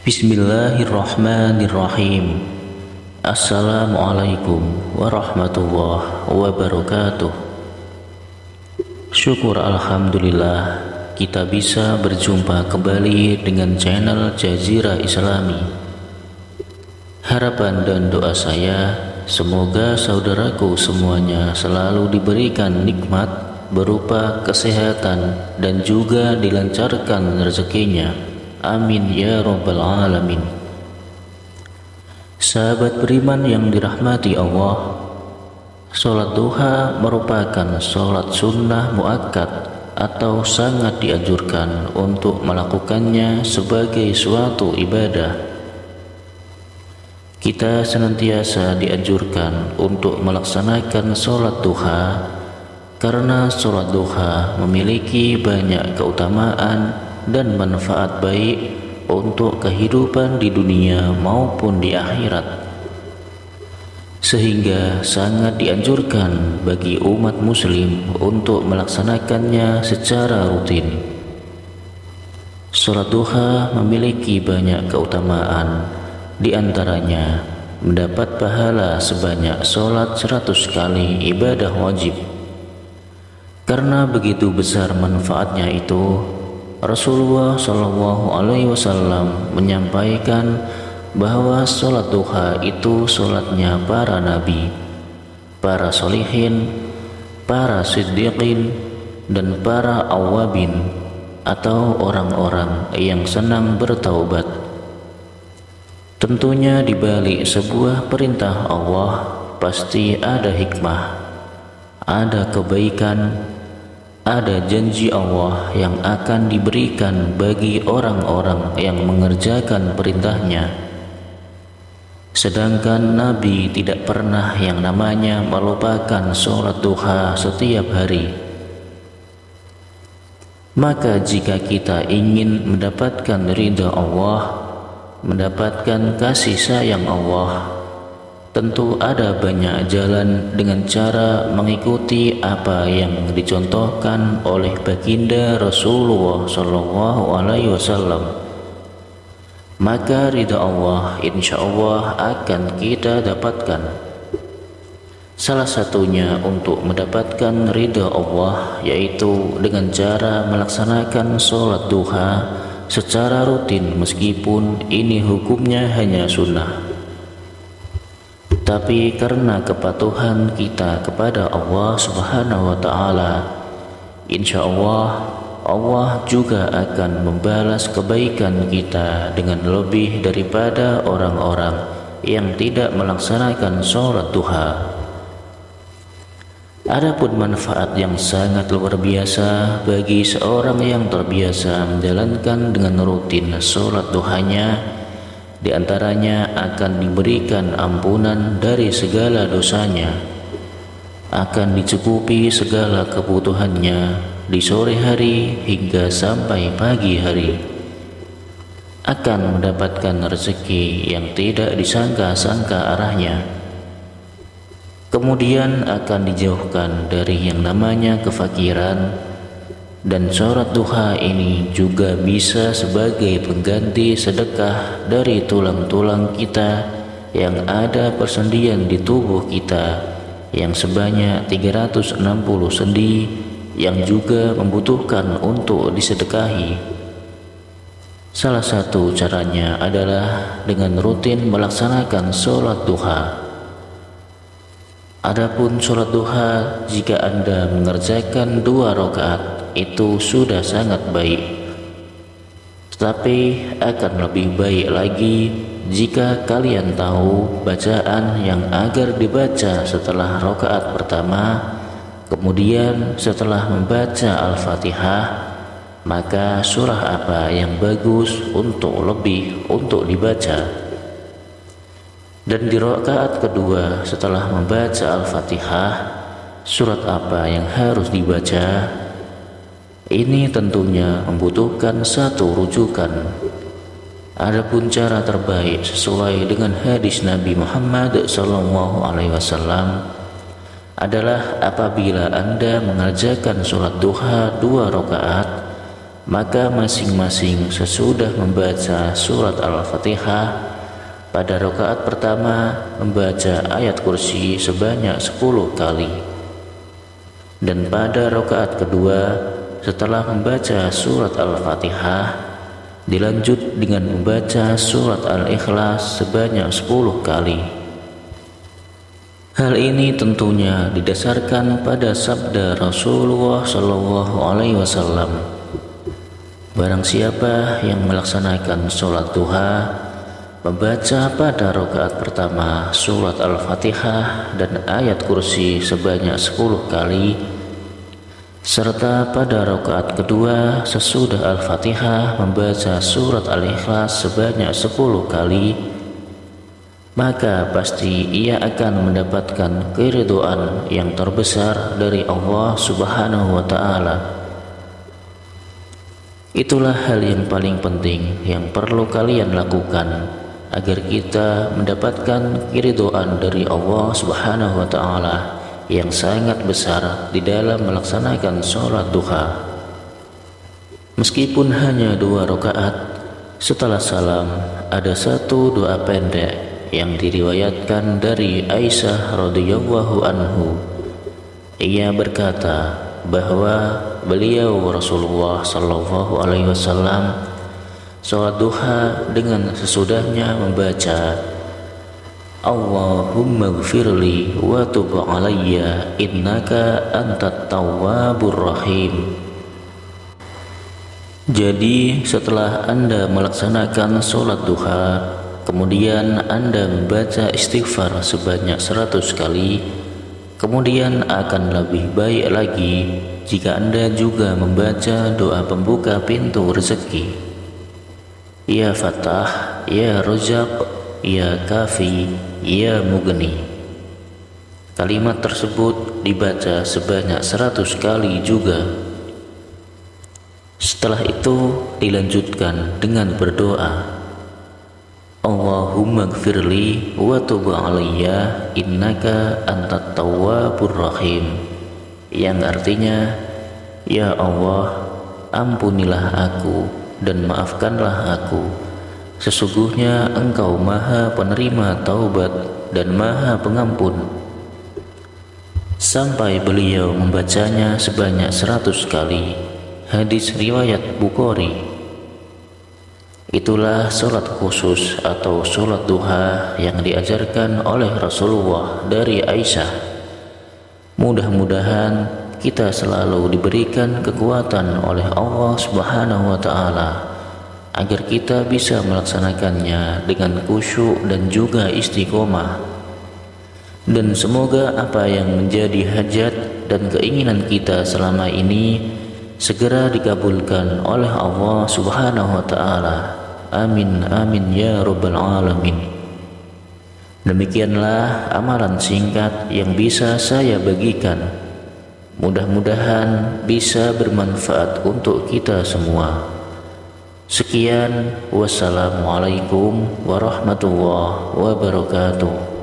Bismillahirrahmanirrahim. Assalamualaikum warahmatullahi wabarakatuh. Syukur alhamdulillah kita bisa berjumpa kembali dengan channel Jazirah Islami. Harapan dan doa saya, semoga saudaraku semuanya selalu diberikan nikmat berupa kesehatan dan juga dilancarkan rezekinya. Amin ya rabbal alamin. Sahabat beriman yang dirahmati Allah, sholat duha merupakan sholat sunnah muakkad atau sangat dianjurkan untuk melakukannya sebagai suatu ibadah. Kita senantiasa dianjurkan untuk melaksanakan sholat duha karena sholat duha memiliki banyak keutamaan dan manfaat baik untuk kehidupan di dunia maupun di akhirat, sehingga sangat dianjurkan bagi umat muslim untuk melaksanakannya secara rutin. Sholat duha memiliki banyak keutamaan, di antaranya mendapat pahala sebanyak sholat 100 kali ibadah wajib. Karena begitu besar manfaatnya itu, Rasulullah Shallallahu Alaihi Wasallam menyampaikan bahwa sholat duha itu sholatnya para nabi, para solihin, para siddiqin, dan para awabin atau orang-orang yang senang bertaubat. Tentunya di balik sebuah perintah Allah pasti ada hikmah, ada kebaikan, ada janji Allah yang akan diberikan bagi orang-orang yang mengerjakan perintahnya. Sedangkan Nabi tidak pernah yang namanya melupakan sholat duha setiap hari. Maka jika kita ingin mendapatkan ridha Allah, mendapatkan kasih sayang Allah, tentu ada banyak jalan dengan cara mengikuti apa yang dicontohkan oleh baginda Rasulullah Shallallahu Alaihi Wasallam. Maka ridha Allah insya Allah akan kita dapatkan. Salah satunya untuk mendapatkan ridha Allah yaitu dengan cara melaksanakan sholat duha secara rutin, meskipun ini hukumnya hanya sunnah. Tapi karena kepatuhan kita kepada Allah Subhanahu wa Ta'ala, insya Allah Allah juga akan membalas kebaikan kita dengan lebih daripada orang-orang yang tidak melaksanakan sholat duha. Adapun manfaat yang sangat luar biasa bagi seorang yang terbiasa menjalankan dengan rutin sholat duhanya, di antaranya akan diberikan ampunan dari segala dosanya, akan dicukupi segala kebutuhannya di sore hari hingga sampai pagi hari, akan mendapatkan rezeki yang tidak disangka-sangka arahnya, kemudian akan dijauhkan dari yang namanya kefakiran. Dan sholat duha ini juga bisa sebagai pengganti sedekah dari tulang-tulang kita yang ada persendian di tubuh kita yang sebanyak 360 sendi yang juga membutuhkan untuk disedekahi. Salah satu caranya adalah dengan rutin melaksanakan sholat duha. Adapun sholat duha, jika Anda mengerjakan 2 rakaat, itu sudah sangat baik. Tetapi akan lebih baik lagi jika kalian tahu bacaan yang agar dibaca setelah rakaat pertama, kemudian setelah membaca Al-Fatihah, maka surah apa yang bagus untuk dibaca. Dan di rakaat kedua setelah membaca Al-Fatihah, surat apa yang harus dibaca. Ini tentunya membutuhkan satu rujukan. Adapun cara terbaik sesuai dengan hadis Nabi Muhammad SAW adalah apabila Anda mengerjakan sholat duha 2 rakaat, maka masing-masing sesudah membaca surat Al-Fatihah, pada rakaat pertama membaca ayat kursi sebanyak 10 kali, dan pada rakaat kedua setelah membaca surat Al-Fatihah dilanjut dengan membaca surat Al-Ikhlas sebanyak 10 kali. Hal ini tentunya didasarkan pada sabda Rasulullah SAW. Barang siapa yang melaksanakan sholat duha, membaca pada rakaat pertama surat Al-Fatihah dan ayat kursi sebanyak 10 kali, serta pada rakaat kedua sesudah Al-Fatihah membaca surat Al-Ikhlas sebanyak 10 kali, maka pasti ia akan mendapatkan keridhaan yang terbesar dari Allah Subhanahu wa Ta'ala. Itulah hal yang paling penting yang perlu kalian lakukan agar kita mendapatkan keridhaan dari Allah Subhanahu wa Ta'ala yang sangat besar di dalam melaksanakan sholat duha. Meskipun hanya 2 rakaat, setelah salam ada satu doa pendek yang diriwayatkan dari Aisyah radhiyallahu anhu. Ia berkata bahwa beliau Rasulullah sallallahu alaihi wasallam sholat duha dengan sesudahnya membaca Allahumma gfirli wa tub alayya innaka antat tawwabur rahim. Jadi setelah Anda melaksanakan sholat duha, kemudian Anda membaca istighfar sebanyak 100 kali, kemudian akan lebih baik lagi jika Anda juga membaca doa pembuka pintu rezeki. Ya Fattah, Ya Razzaq, Ya Kafi, Ya Mughni. Kalimat tersebut dibaca sebanyak 100 kali juga. Setelah itu dilanjutkan dengan berdoa Allahumma gfirli wa tub alayya innaka antat tawwabur rahim, yang artinya, ya Allah, ampunilah aku dan maafkanlah aku, sesungguhnya Engkau Maha Penerima taubat dan Maha Pengampun. Sampai beliau membacanya sebanyak 100 kali. Hadis riwayat Bukhari. Itulah sholat khusus atau sholat duha yang diajarkan oleh Rasulullah dari Aisyah. Mudah-mudahan kita selalu diberikan kekuatan oleh Allah Subhanahu wa Ta'ala agar kita bisa melaksanakannya dengan khusyuk dan juga istiqomah. Dan semoga apa yang menjadi hajat dan keinginan kita selama ini segera dikabulkan oleh Allah Subhanahu wa Ta'ala. Amin amin ya rabbal alamin. Demikianlah amalan singkat yang bisa saya bagikan. Mudah-mudahan bisa bermanfaat untuk kita semua. Sekian, wassalamualaikum warahmatullahi wabarakatuh.